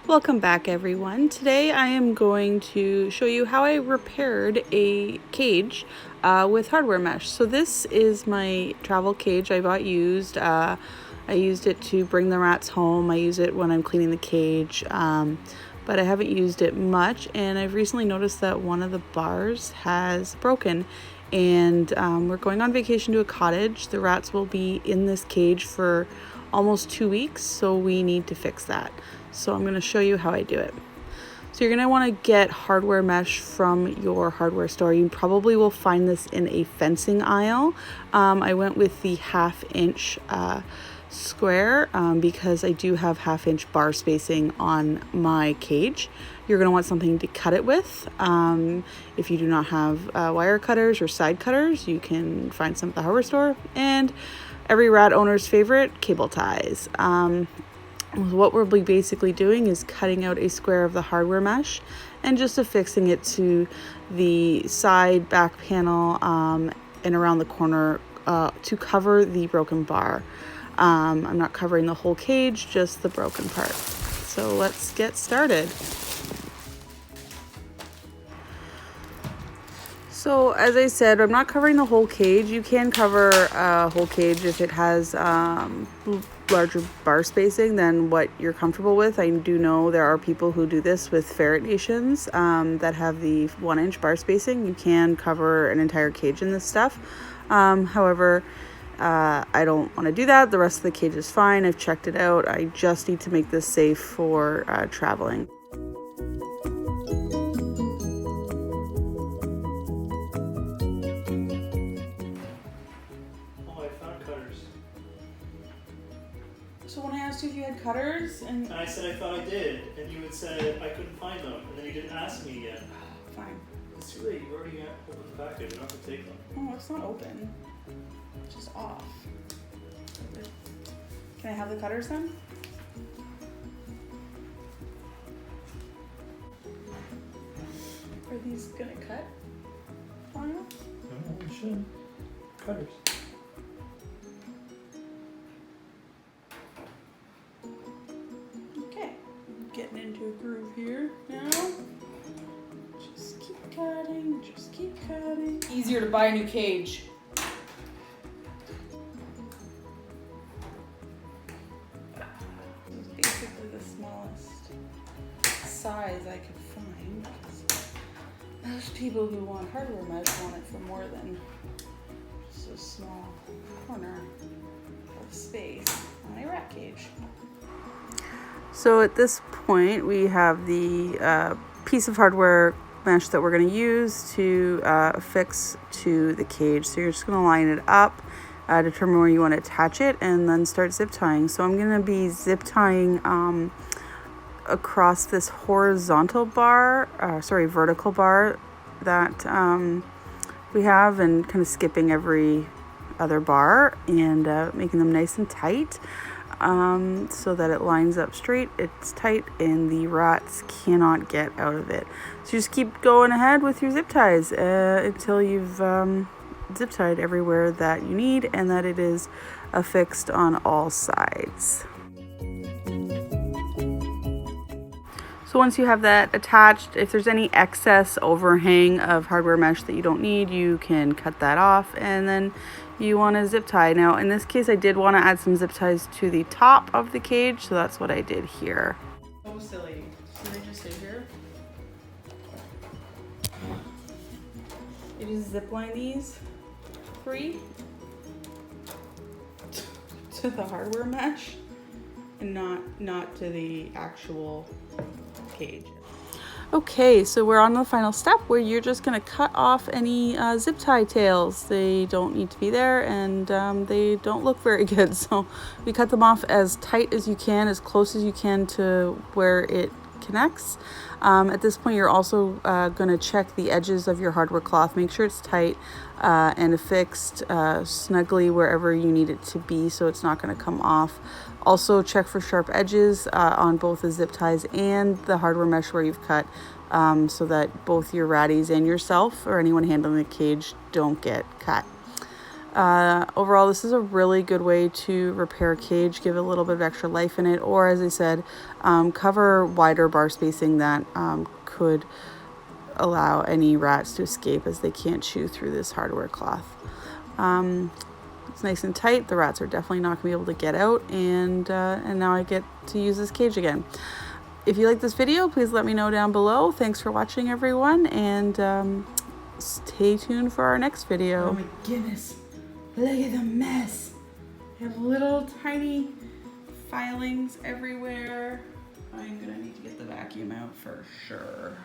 Welcome back, everyone. Today I am going to show you how I repaired a cage with hardware mesh. So this is my travel cage I bought used. I used it to bring the rats home. I use it when I'm cleaning the cage, but I haven't used it much, and I've recently noticed that one of the bars has broken, and we're going on vacation to a cottage. The rats will be in this cage for almost 2 weeks, so we need to fix that. So I'm going to show you how I do it. So you're going to want to get hardware mesh from your hardware store. You probably will find this in a fencing aisle. I went with the 1/2 inch square because I do have 1/2 inch bar spacing on my cage. You're going to want something to cut it with. If you do not have wire cutters or side cutters, you can find some at the hardware store. And every rat owner's favorite, cable ties. What we'll be basically doing is cutting out a square of the hardware mesh and just affixing it to the side, back panel, and around the corner to cover the broken bar. I'm not covering the whole cage, just the broken part. So let's get started. So as I said, I'm not covering the whole cage. You can cover a whole cage if it has larger bar spacing than what you're comfortable with. I do know there are people who do this with ferret nations that have the 1 inch bar spacing. You can cover an entire cage in this stuff. However, I don't want to do that. The rest of the cage is fine. I've checked it out. I just need to make this safe for traveling. So when I asked you if you had cutters, and I said I thought I did, and you had said I couldn't find them, and then you didn't ask me again. Fine. It's too late. You already opened the package. You don't have to take them. Oh, it's not open. It's just off. Can I have the cutters then? Are these gonna cut? No, we should. Cutters. Getting into a groove here now. Just keep cutting, just keep cutting. Easier to buy a new cage. This is basically the smallest size I could find. Most people who want hardware mesh want it for more than just a small corner of space on a rat cage. So at this point, we have the piece of hardware mesh that we're going to use to affix to the cage. So you're just going to line it up, determine where you want to attach it, and then start zip tying. So I'm going to be zip tying across this horizontal bar, vertical bar that we have, and kind of skipping every other bar and making them nice and tight. So that it lines up straight, it's tight, and the rats cannot get out of it. So you just keep going ahead with your zip ties until you've zip tied everywhere that you need and that it is affixed on all sides. So once you have that attached, if there's any excess overhang of hardware mesh that you don't need, you can cut that off, and then you want to zip tie. Now in this case, I did want to add some zip ties to the top of the cage, so that's what I did here. So silly. Should they just stay here? You just zip line these free to the hardware mesh and not to the actual cage. Okay, so we're on the final step where you're just going to cut off any zip tie tails. They don't need to be there, and they don't look very good. So you cut them off as tight as you can, as close as you can to where it connects. At this point, you're also going to check the edges of your hardware cloth. Make sure it's tight and affixed snugly wherever you need it to be, so it's not going to come off. Also check for sharp edges on both the zip ties and the hardware mesh where you've cut, so that both your ratties and yourself or anyone handling the cage don't get cut. Overall, this is a really good way to repair a cage, give a little bit of extra life in it, or as I said, cover wider bar spacing that could allow any rats to escape as they can't chew through this hardware cloth. It's nice and tight. The rats are definitely not going to be able to get out, and now I get to use this cage again. If you like this video, please let me know down below. Thanks for watching, everyone, and stay tuned for our next video. Oh my goodness. Look at the mess. I have little tiny filings everywhere. I'm gonna need to get the vacuum out for sure.